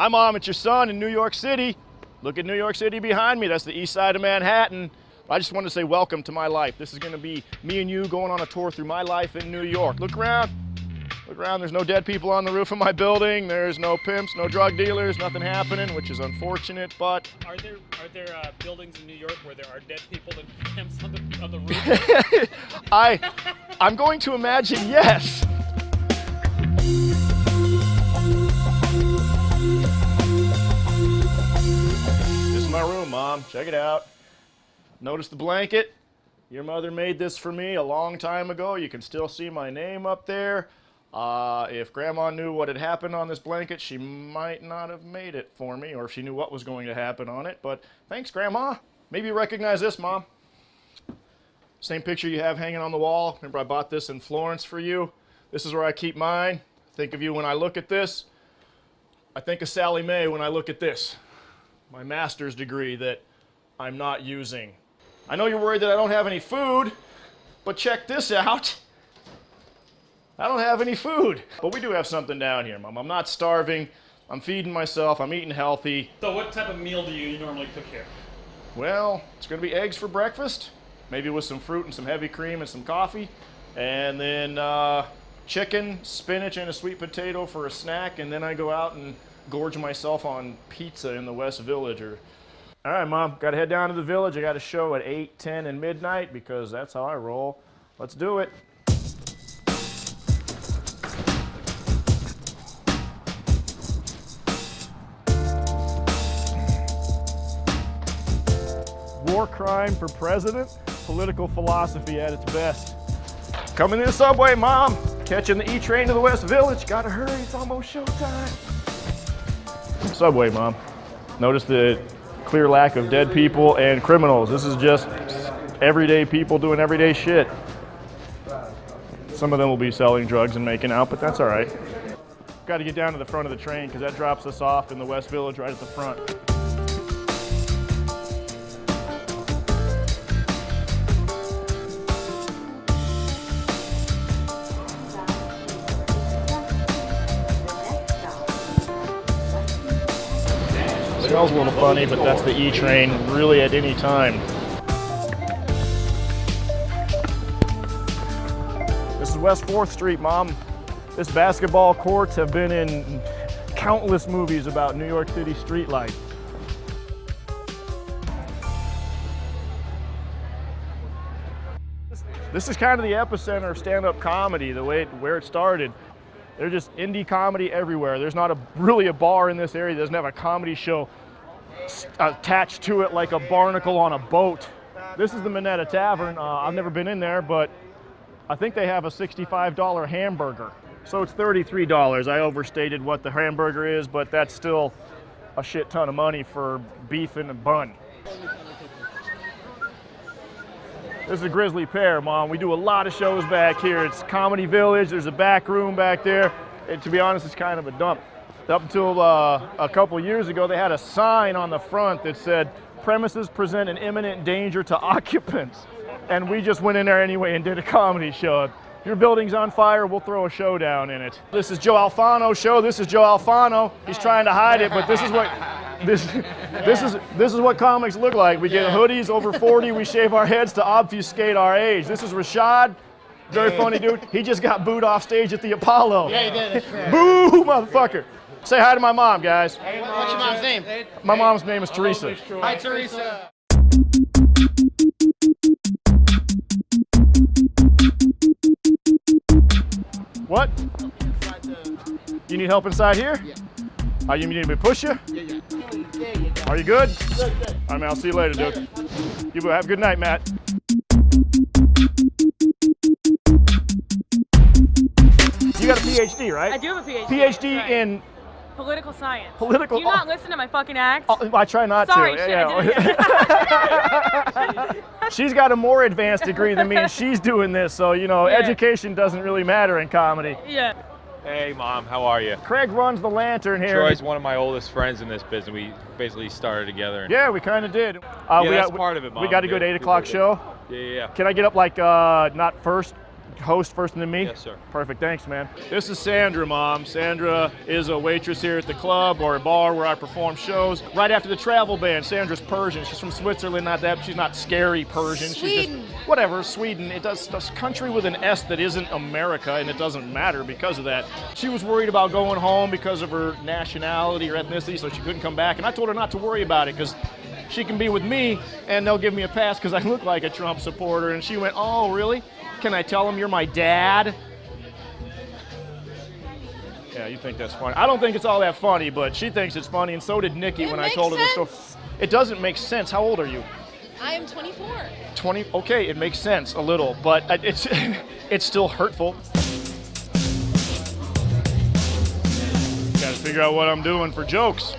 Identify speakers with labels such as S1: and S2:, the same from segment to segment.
S1: Hi, Mom, it's your son in New York City. Look at New York City behind me. That's the east side of Manhattan. I just wanted to say welcome to my life. This is going to be me and you going on a tour through my life in New York. Look around. Look around. There's no dead people on the roof of my building. There's no pimps, no drug dealers, nothing happening, which is unfortunate, but...
S2: Are there buildings in New York where there are dead people and pimps on the roof?
S1: I'm going to imagine yes. This is my room, Mom. Check it out. Notice the blanket? Your mother made this for me a long time ago. You can still see my name up there. If Grandma knew what had happened on this blanket, she might not have made it for me, or if she knew what was going to happen on it. But thanks, Grandma. Maybe you recognize this, Mom. Same picture you have hanging on the wall. Remember I bought this in Florence for you? This is where I keep mine. Think of you when I look at this. I think of Sally Mae when I look at this. My master's degree that I'm not using. I know you're worried that I don't have any food, but check this out. I don't have any food. But we do have something down here, Mom. I'm not starving. I'm feeding myself. I'm eating healthy.
S2: So what type of meal do you normally cook here?
S1: Well, it's going to be eggs for breakfast, maybe with some fruit and some heavy cream and some coffee, and then chicken, spinach, and a sweet potato for a snack, and then I go out and gorge myself on pizza in the West Village. All right, Mom, got to head down to the Village. I got a show at 8, 10, and midnight because that's how I roll. Let's do it. War crime for president, political philosophy at its best. Coming in the subway, Mom. Catching the E train to the West Village. Gotta hurry, it's almost showtime. Subway, Mom. Notice the clear lack of dead people and criminals. This is just everyday people doing everyday shit. Some of them will be selling drugs and making out, but that's all right. Got to get down to the front of the train because that drops us off in the West Village right at the front. Smells a little funny, but that's the E train really at any time. This is West 4th Street, Mom. This basketball courts have been in countless movies about New York City street life. This is kind of the epicenter of stand-up comedy, where it started. There's just indie comedy everywhere. There's not really a bar in this area that doesn't have a comedy show attached to it like a barnacle on a boat. This is the Minetta Tavern. I've never been in there, but I think they have a $65 hamburger. So it's $33. I overstated what the hamburger is, but that's still a shit ton of money for beef and a bun. This is a Grizzly Pear, Mom. We do a lot of shows back here. It's Comedy Village. There's a back room back there. And to be honest, it's kind of a dump. Up until a couple years ago, they had a sign on the front that said, "Premises present an imminent danger to occupants." And we just went in there anyway and did a comedy show. If your building's on fire, we'll throw a showdown in it. This is Joe Alfano's show. This is Joe Alfano. He's trying to hide it, but this is what this is what comics look like. We get hoodies over 40. We shave our heads to obfuscate our age. This is Rashad. Very funny dude. He just got booed off stage at the Apollo.
S3: Yeah, he did.
S1: Boo, motherfucker. Say hi to my mom, guys.
S3: Hey, what's your mom's name?
S1: My mom's name is Teresa.
S3: Hi, Teresa.
S1: What? You need help inside here?
S3: Yeah.
S1: You need me to push you?
S3: Yeah.
S1: Are you good? Good. All right, man, I'll see you later, dude. You have a good night, Matt. You got a PhD, right?
S4: I do have a PhD.
S1: PhD
S4: right.
S1: in
S4: political science.
S1: Political.
S4: Do you not listen to my fucking act?
S1: I try not
S4: Sorry,
S1: to.
S4: shit, I did it.
S1: She's got a more advanced degree than me, and she's doing this, so
S4: Yeah.
S1: education doesn't really matter in comedy.
S4: Yeah.
S5: Hey, Mom, how are you?
S1: Craig runs the Lantern here.
S5: Troy's one of my oldest friends in this business. We basically started together.
S1: Yeah, we kind of did.
S5: That's part of it, Mom.
S1: We got a good 8 o'clock show.
S5: Yeah.
S1: Can I get up like not first host first and then me?
S5: Yes, sir.
S1: Perfect, thanks, man. This is Sandra, Mom. Sandra is a waitress here at the club or a bar where I perform shows. Right after the travel ban, Sandra's Persian. She's from Switzerland, she's not scary Persian. She's just, whatever, Sweden. It does country with an S that isn't America, and it doesn't matter because of that. She was worried about going home because of her nationality or ethnicity, so she couldn't come back. And I told her not to worry about it because she can be with me and they'll give me a pass because I look like a Trump supporter. And she went, oh, really? Can I tell them you're my dad? Yeah, you think that's funny. I don't think it's all that funny, but she thinks it's funny, and so did Nikki when I told her the story. It doesn't make sense. How old are you?
S6: I am 24.
S1: 20? Okay, it makes sense a little, but it's it's still hurtful. Got to figure out what I'm doing for jokes.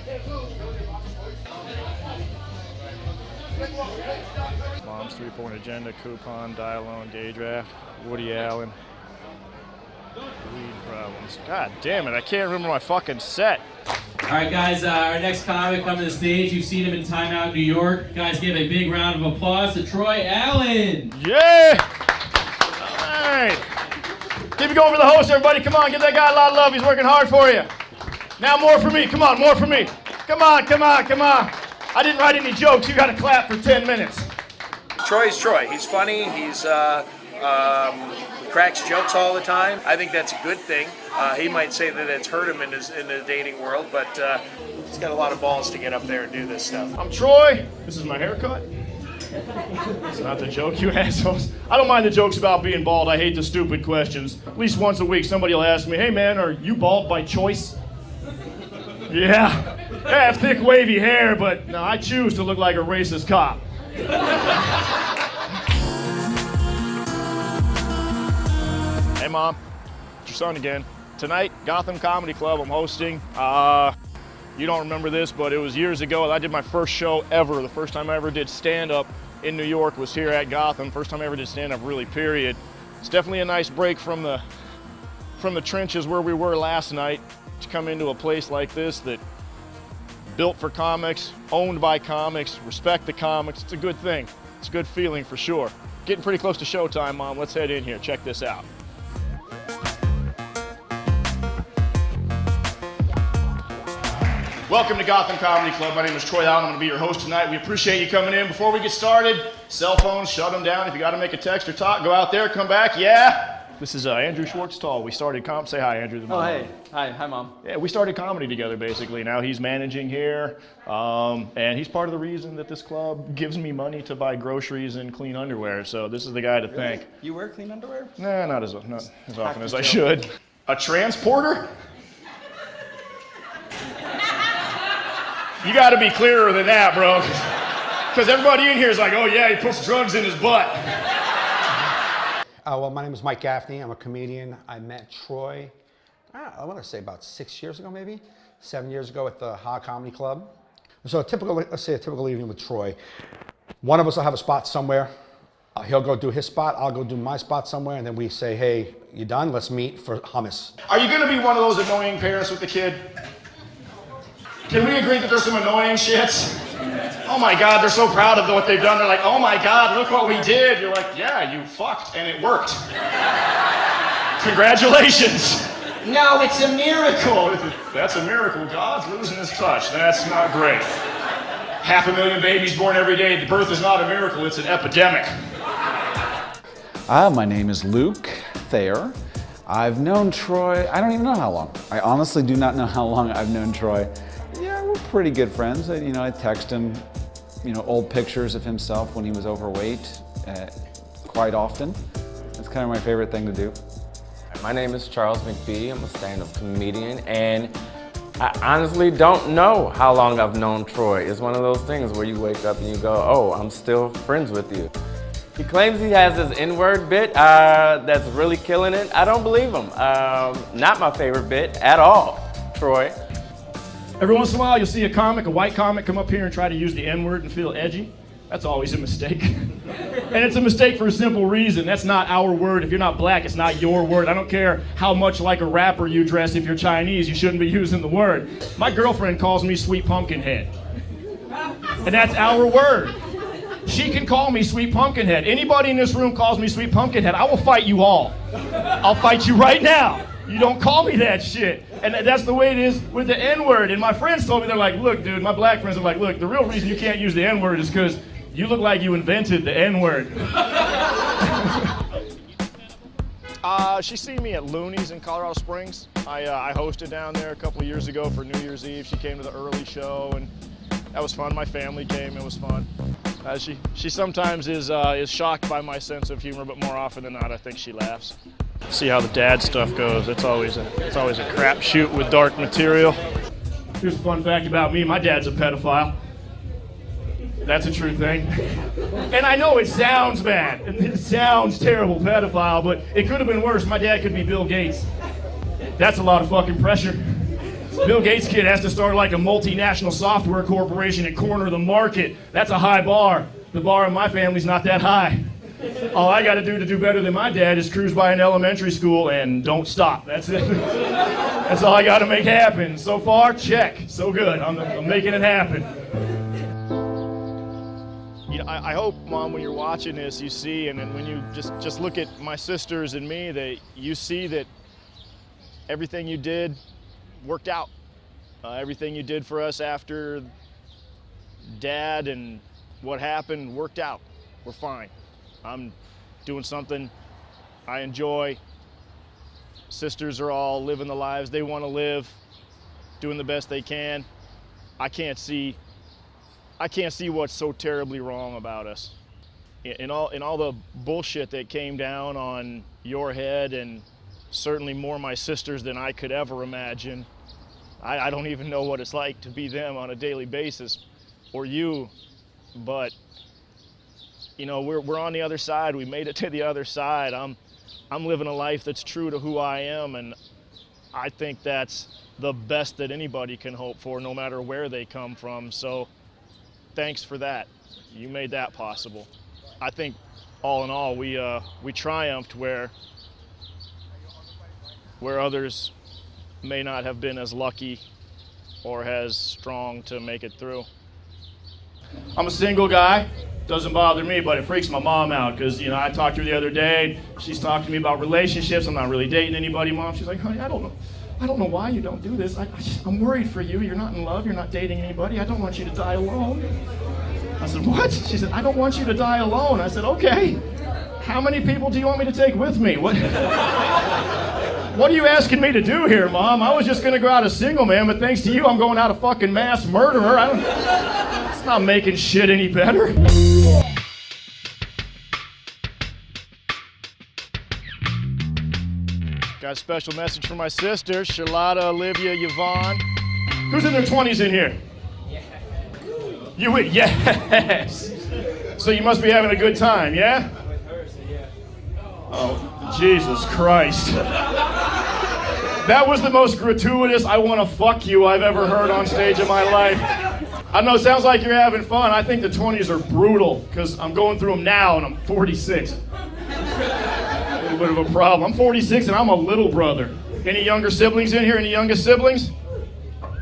S1: Mom's 3-point agenda, coupon, dial-on, day draft, Woody Allen, weed problems. God damn it, I can't remember my fucking set.
S7: All right, guys, our next comic coming to the stage. You've seen him in Time Out New York. Guys, give a big round of applause to Troy Allen.
S1: Yeah! All right. Keep it going for the host, everybody. Come on, give that guy a lot of love. He's working hard for you. Now more for me. Come on, more for me. Come on, come on, come on. I didn't write any jokes. You got to clap for 10 minutes.
S8: Troy's Troy. He's funny. He's cracks jokes all the time. I think that's a good thing. He might say that it's hurt him in the dating world, but he's got a lot of balls to get up there and do this stuff.
S1: I'm Troy. This is my haircut. It's not the joke, you assholes. I don't mind the jokes about being bald. I hate the stupid questions. At least once a week, somebody will ask me, hey man, are you bald by choice? Yeah. I have thick, wavy hair, but no, I choose to look like a racist cop. Hey, Mom. It's your son again. Tonight, Gotham Comedy Club, I'm hosting. You don't remember this, but it was years ago. I did my first show ever. The first time I ever did stand-up in New York was here at Gotham. First time I ever did stand-up, really, period. It's definitely a nice break from the trenches where we were last night to come into a place like this that built for comics, owned by comics, respect the comics. It's a good thing. It's a good feeling for sure. Getting pretty close to showtime, Mom. Let's head in here. Check this out. Welcome to Gotham Comedy Club. My name is Troy Allen. I'm going to be your host tonight. We appreciate you coming in. Before we get started, cell phones, shut them down. If you got to make a text or talk, go out there, come back. Yeah. This is Andrew Schwartz-Tall. We started say hi, Andrew.
S9: Oh, hey. Hi, Mom.
S1: Yeah, we started comedy together, basically. Now he's managing here, and he's part of the reason that this club gives me money to buy groceries and clean underwear. So this is the guy to thank.
S9: You wear clean underwear?
S1: Nah, not as often as I should. A transporter? You got to be clearer than that, bro. Because everybody in here is like, oh yeah, he puts drugs in his butt.
S3: Well, my name is Mike Gaffney. I'm a comedian. I met Troy, I want to say about 6 years ago, maybe 7 years ago at the Ha Comedy Club. So let's say a typical evening with Troy. One of us will have a spot somewhere. He'll go do his spot. I'll go do my spot somewhere, and then we say, hey, you done? Let's meet for hummus.
S1: Are you going to be one of those annoying parents with the kid? Can we agree that there's some annoying shits? Oh my God, they're so proud of what they've done. They're like, oh my God, look what we did. You're like, yeah, you fucked and it worked. Congratulations. No, it's a miracle. That's a miracle. God's losing his touch. That's not great. 500,000 babies born every day. The birth is not a miracle, it's an epidemic.
S10: My name is Luke Thayer. I've known Troy, I don't even know how long. I honestly do not know how long I've known Troy. Yeah, we're pretty good friends. I text him, old pictures of himself when he was overweight quite often. That's kind of my favorite thing to do.
S11: My name is Charles McBee. I'm a stand-up comedian, and I honestly don't know how long I've known Troy. It's one of those things where you wake up and you go, oh, I'm still friends with you. He claims he has this N-word bit that's really killing it. I don't believe him. Not my favorite bit at all, Troy.
S1: Every once in a while, you'll see a white comic, come up here and try to use the N-word and feel edgy. That's always a mistake. And it's a mistake for a simple reason. That's not our word. If you're not black, it's not your word. I don't care how much like a rapper you dress. If you're Chinese, you shouldn't be using the word. My girlfriend calls me Sweet Pumpkin Head. And that's our word. She can call me Sweet Pumpkinhead. Anybody in this room calls me Sweet Pumpkinhead, I will fight you all. I'll fight you right now. You don't call me that shit. And that's the way it is with the N-word. And my friends told me, they're like, look, dude, my black friends are like, look, the real reason you can't use the N-word is because you look like you invented the N-word. She's seen me at Looney's in Colorado Springs. I hosted down there a couple of years ago for New Year's Eve. She came to the early show, and that was fun. My family came. It was fun. She sometimes is shocked by my sense of humor, but more often than not, I think she laughs. See how the dad stuff goes. It's always a crapshoot with dark material. Here's a fun fact about me. My dad's a pedophile. That's a true thing. And I know it sounds bad. It sounds terrible, pedophile, but it could have been worse. My dad could be Bill Gates. That's a lot of fucking pressure. Bill Gates' kid has to start like a multinational software corporation and corner the market. That's a high bar. The bar in my family's not that high. All I got to do better than my dad is cruise by an elementary school and don't stop. That's it. That's all I got to make happen. So far, check. So good. I'm making it happen. You know, I hope, Mom, when you're watching this, you see, and then when you just look at my sisters and me, that you see that everything you did worked out. Everything you did for us after Dad and what happened worked out. We're fine. I'm doing something I enjoy. Sisters are all living the lives they want to live, doing the best they can. I can't see what's so terribly wrong about us. In all the bullshit that came down on your head, and certainly more my sisters than I could ever imagine. I don't even know what it's like to be them on a daily basis, or you, but you know, we're on the other side. We made it to the other side. I'm living a life that's true to who I am, and I think that's the best that anybody can hope for, no matter where they come from. So thanks for that. You made that possible. I think all in all, we triumphed where others may not have been as lucky or as strong to make it through. I'm a single guy. Doesn't bother me, but it freaks my mom out because, you know, I talked to her the other day. She's talking to me about relationships. I'm not really dating anybody, Mom. She's like, honey, I don't know why you don't do this. I'm worried for you. You're not in love. You're not dating anybody. I don't want you to die alone. I said, what? She said, I don't want you to die alone. I said, okay. How many people do you want me to take with me? What are you asking me to do here, Mom? I was just going to go out a single man, but thanks to you, I'm going out a fucking mass murderer. It's not making shit any better. Got a special message for my sisters, Charlotta, Olivia, Yvonne. Who's in their 20s in here? Yeah. You would? Yes. So you must be having a good time, yeah? With her, so yeah. Oh, Jesus Christ. That was the most gratuitous I want to fuck you I've ever heard on stage in my life. I know it sounds like you're having fun. I think the 20s are brutal because I'm going through them now and I'm 46. A little bit of a problem. I'm 46 and I'm a little brother. Any younger siblings in here? Any youngest siblings?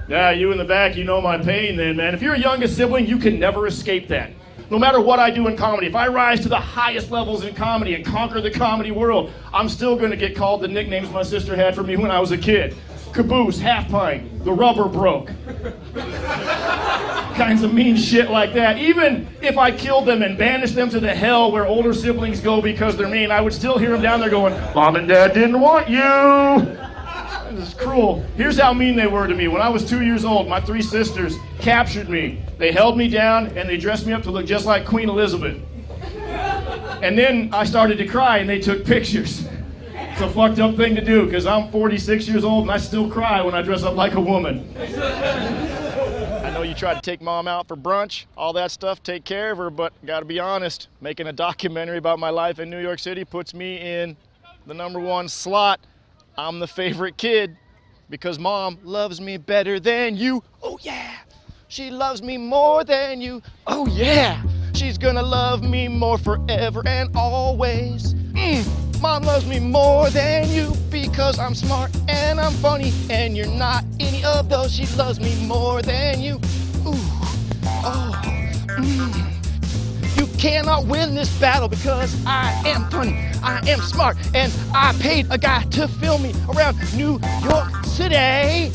S1: Yeah, you in the back, you know my pain then, man. If you're a youngest sibling, you can never escape that. No matter what I do in comedy, if I rise to the highest levels in comedy and conquer the comedy world, I'm still going to get called the nicknames my sister had for me when I was a kid. Caboose, Half Pint, the rubber broke. Kinds of mean shit like that. Even if I killed them and banished them to the hell where older siblings go because they're mean, I would still hear them down there going, Mom and Dad didn't want you. This is cruel. Here's how mean they were to me. When I was 2 years old, my 3 sisters captured me. They held me down and they dressed me up to look just like Queen Elizabeth. And then I started to cry and they took pictures. It's a fucked up thing to do because I'm 46 years old and I still cry when I dress up like a woman. I know you tried to take Mom out for brunch, all that stuff, take care of her, but gotta be honest, making a documentary about my life in New York City puts me in the #1 slot. I'm the favorite kid because Mom loves me better than you. Oh yeah, she loves me more than you. Oh yeah, she's gonna love me more forever and always. Mom loves me more than you because I'm smart and I'm funny and you're not any of those. She loves me more than you. Ooh, oh, You cannot win this battle because I am funny, I am smart, and I paid a guy to film me around New York City.